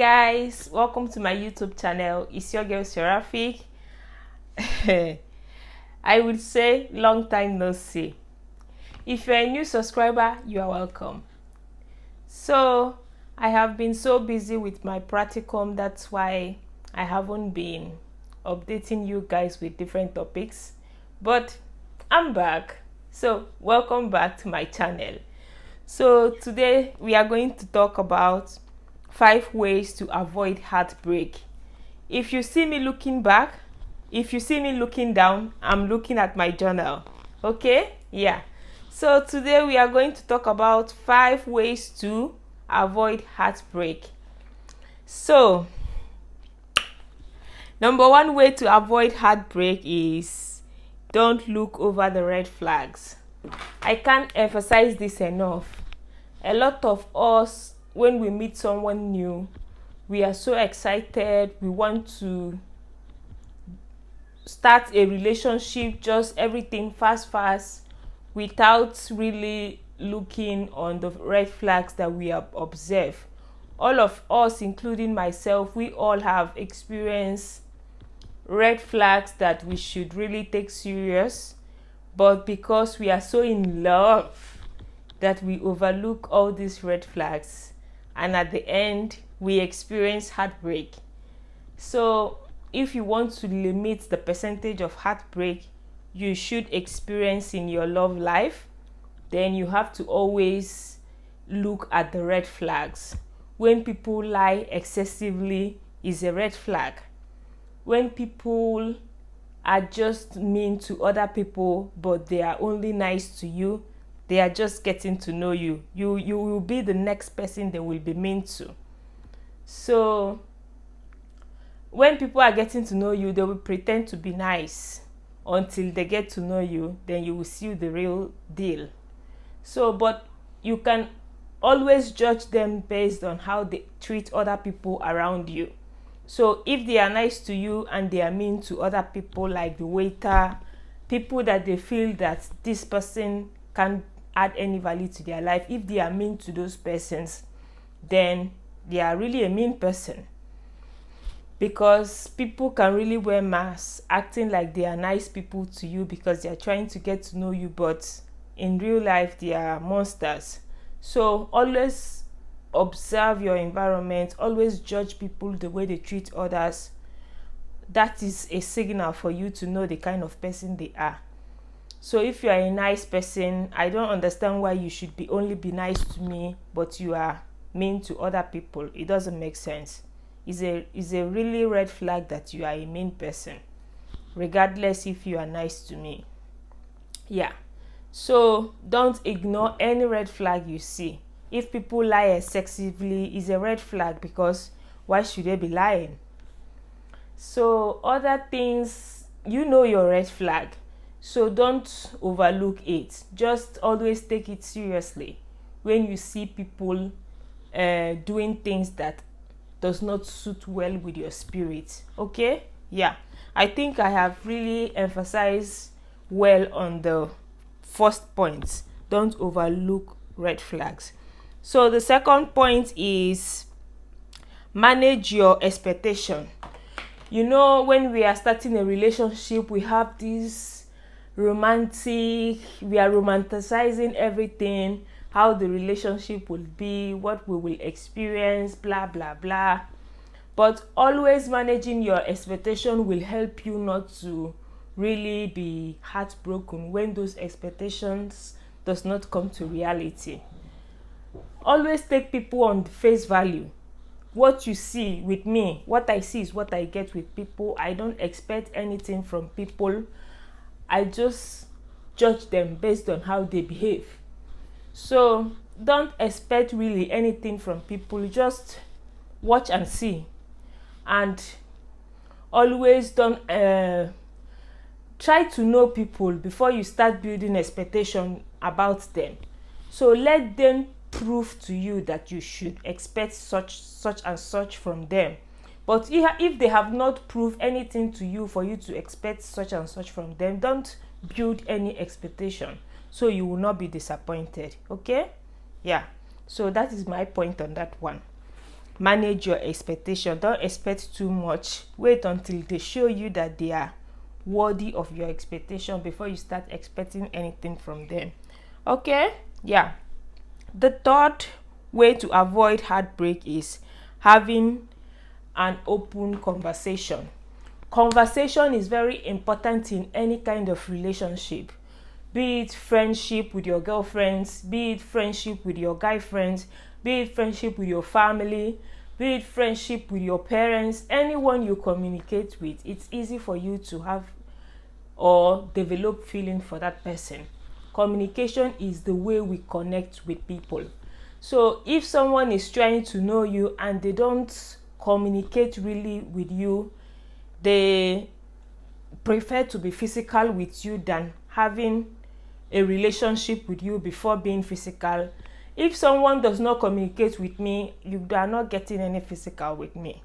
Guys, welcome to my YouTube channel. It's your girl Seraphic. I would say long time no see. If you're a new subscriber, you are welcome. So I have been so busy with my practicum, that's why I haven't been updating you guys with different topics, but I'm back. So welcome back to my channel. So today we are going to talk about 5 ways to avoid heartbreak. If you see me looking back, if you see me looking down, I'm looking at my journal. Okay? Yeah. So today we are going to talk about 5 ways to avoid heartbreak. So, number 1 way to avoid heartbreak is don't look over the red flags. I can't emphasize this enough. A lot of us, when we meet someone new, we are so excited. We want to start a relationship, just everything fast, without really looking on the red flags that we have observed. All of us, including myself, we all have experienced red flags that we should really take serious, but because we are so in love that we overlook all these red flags, and at the end we experience heartbreak. So if you want to limit the percentage of heartbreak you should experience in your love life, then you have to always look at the red flags. When people lie excessively is a red flag. When people are just mean to other people but they are only nice to you, they are just getting to know you. You will be the next person they will be mean to. So when people are getting to know you, they will pretend to be nice until they get to know you. Then you will see the real deal. So, but you can always judge them based on how they treat other people around you. So if they are nice to you and they are mean to other people, like the waiter, people that they feel that this person can't add any value to their life, if they are mean to those persons, then they are really a mean person. Because people can really wear masks acting like they are nice people to you because they are trying to get to know you, but in real life they are monsters. So always observe your environment, always judge people the way they treat others. That is a signal for you to know the kind of person they are. So if you are a nice person, I don't understand why you should only be nice to me, but you are mean to other people. It doesn't make sense. It's a really red flag that you are a mean person, regardless if you are nice to me. Yeah. So don't ignore any red flag you see. If people lie excessively, it's a red flag, because why should they be lying? So other things, you know your red flag. So don't overlook it. Just always take it seriously when you see people doing things that does not suit well with your spirit. Okay? Yeah. I think I have really emphasized well on the first point. Don't overlook red flags. So the second point is manage your expectation. You know, when we are starting a relationship, we have this we are romanticizing everything, how the relationship will be, what we will experience, blah blah blah. But always managing your expectation will help you not to really be heartbroken when those expectations does not come to reality. Always take people on face value. What you see with me, what I see is what I get with people. I don't expect anything from people. I just judge them based on how they behave. So don't expect really anything from people. Just watch and see. And always don't try to know people before you start building expectation about them. So let them prove to you that you should expect such and such from them. But if they have not proved anything to you for you to expect such and such from them, don't build any expectation, so you will not be disappointed. Okay? Yeah. So that is my point on that one. manage your expectation. Don't expect too much. Wait until they show you that they are worthy of your expectation before you start expecting anything from them. Okay? Yeah. The third way to avoid heartbreak is having an open conversation. Conversation is very important in any kind of relationship, be it friendship with your girlfriends, be it friendship with your guy friends, be it friendship with your family, be it friendship with your parents, anyone you communicate with. It's easy for you to have or develop feeling for that person. Communication is the way we connect with people. So if someone is trying to know you and they don't communicate really with you, they prefer to be physical with you than having a relationship with you before being physical. If someone does not communicate with me, you are not getting any physical with me.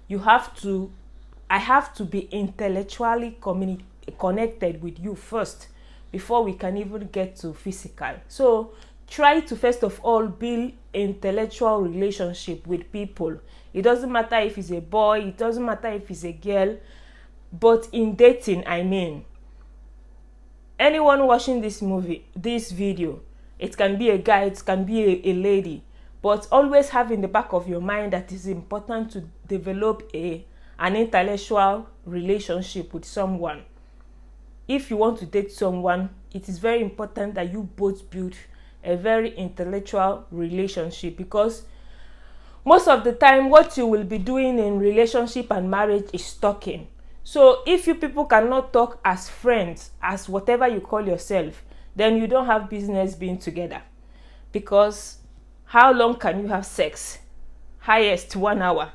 I have to be intellectually connected with you first before we can even get to physical. So try to first of all build intellectual relationship with people. It doesn't matter if it's a boy, it doesn't matter if it's a girl, but in dating, I mean, anyone watching this video, it can be a guy, it can be a lady, but always have in the back of your mind that it's important to develop an intellectual relationship with someone. If you want to date someone, it is very important that you both build a very intellectual relationship, because most of the time what you will be doing in relationship and marriage is talking. So if you people cannot talk as friends, as whatever you call yourself, then you don't have business being together. Because how long can you have sex? Highest 1 hour.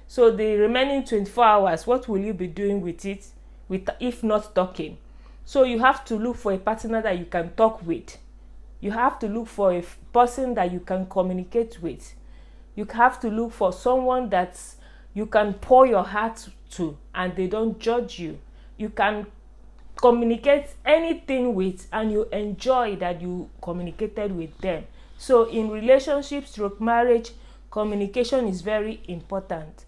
So the remaining 24 hours, what will you be doing with it, if not talking? So you have to look for a partner that you can talk with. You have to look for a person that you can communicate with. You have to look for someone that you can pour your heart to and they don't judge you. You can communicate anything with and you enjoy that you communicated with them. So in relationships, marriage, communication is very important.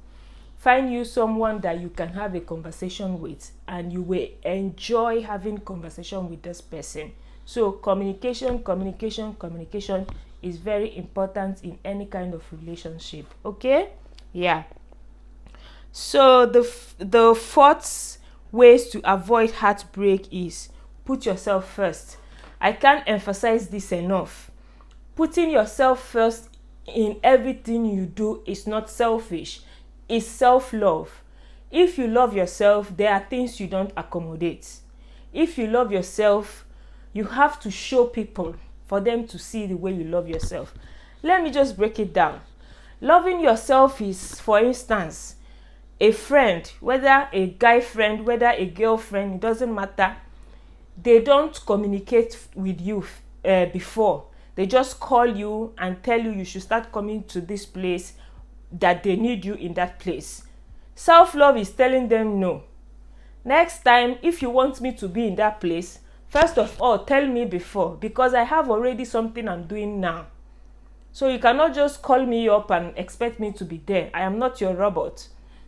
Find you someone that you can have a conversation with and you will enjoy having conversation with this person. So communication is very important in any kind of relationship. Okay? Yeah. So the fourth ways to avoid heartbreak is put yourself first. I can't emphasize this enough. Putting yourself first in everything you do is not selfish. It's self-love. If you love yourself, there are things you don't accommodate. If you love yourself, you have to show people for them to see the way you love yourself. Let me just break it down. Loving yourself is, for instance, a friend, whether a guy friend, whether a girlfriend, it doesn't matter. They don't communicate with you before. They just call you and tell you should start coming to this place, that they need you in that place. Self-love is telling them no. Next time, if you want me to be in that place, first of all, tell me before, because I have already something I'm doing now. So you cannot just call me up and expect me to be there. I am not your robot.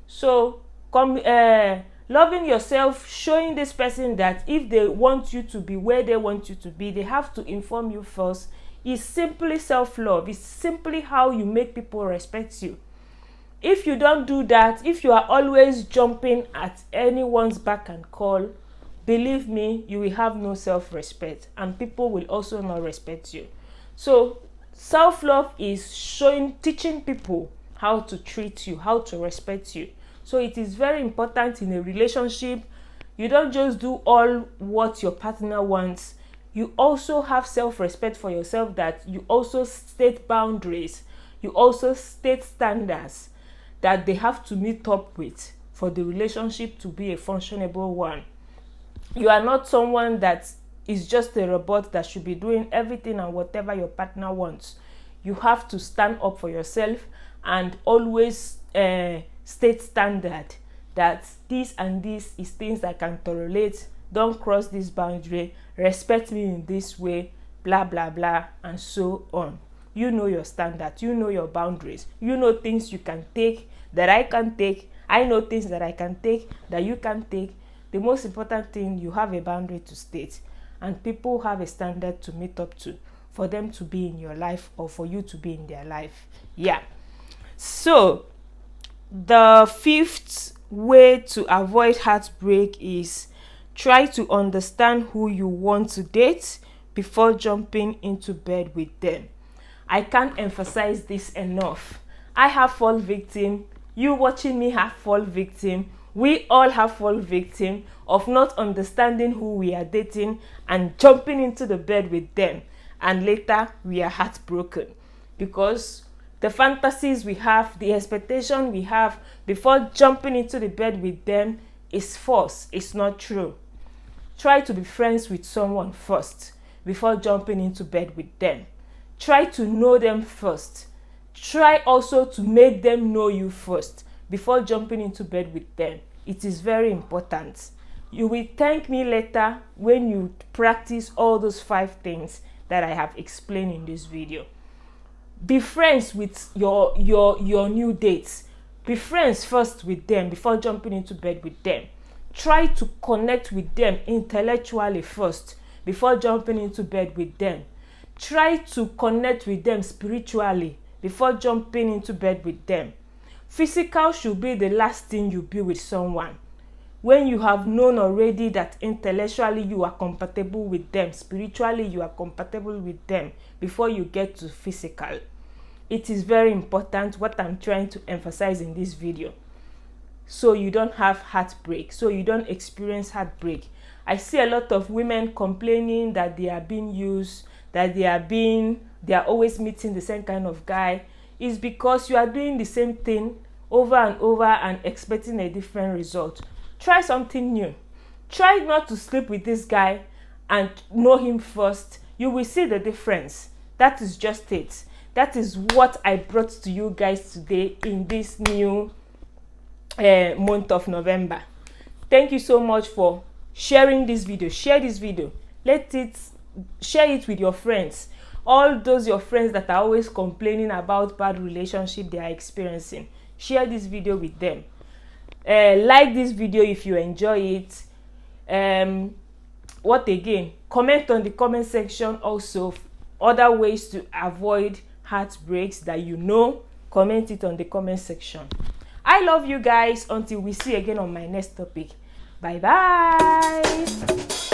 So loving yourself, showing this person that if they want you to be where they want you to be, they have to inform you first, is simply self-love. It's simply how you make people respect you. If you don't do that, if you are always jumping at anyone's back and call, believe me, you will have no self-respect and people will also not respect you. So self-love is teaching people how to treat you, how to respect you. So it is very important in a relationship. You don't just do all what your partner wants. You also have self-respect for yourself, that you also state boundaries. You also state standards that they have to meet up with for the relationship to be a functionable one. You are not someone that is just a robot that should be doing everything and whatever your partner wants. You have to stand up for yourself and always state standard that this and this is things I can tolerate. Don't cross this boundary. Respect me in this way, blah, blah, blah, and so on. You know your standards, you know your boundaries, you know things you can take that I can take, I know things that I can take that you can take. The most important thing, you have a boundary to state, and people have a standard to meet up to for them to be in your life or for you to be in their life. Yeah. So the fifth way to avoid heartbreak is try to understand who you want to date before jumping into bed with them. I can't emphasize this enough. I have fall victim. You watching me have fall victim. We all have fall victim of not understanding who we are dating and jumping into the bed with them. And later we are heartbroken because the fantasies we have, the expectation we have before jumping into the bed with them is false. It's not true. Try to be friends with someone first before jumping into bed with them. Try to know them first. Try also to make them know you first before jumping into bed with them. It is very important. You will thank me later when you practice all those 5 things that I have explained in this video. Be friends with your new dates. Be friends first with them before jumping into bed with them. Try to connect with them intellectually first before jumping into bed with them. Try to connect with them spiritually before jumping into bed with them. Physical should be the last thing you be with someone. When you have known already that intellectually you are compatible with them, spiritually you are compatible with them before you get to physical. It is very important what I'm trying to emphasize in this video, so you don't have heartbreak, so you don't experience heartbreak. I see a lot of women complaining that they are being used, that they are always meeting the same kind of guy. Is because you are doing the same thing over and over and expecting a different result. Try something new. Try not to sleep with this guy and know him first. You will see the difference. That is just it. That is what I brought to you guys today in this new month of November. Thank you so much for sharing this video. Share this video. Share it with your friends. All those your friends that are always complaining about bad relationship they are experiencing. Share this video with them. Like this video if you enjoy it. What again? Comment on the comment section also other ways to avoid heartbreaks that you know. Comment it on the comment section. I love you guys. Until we see again on my next topic. Bye bye.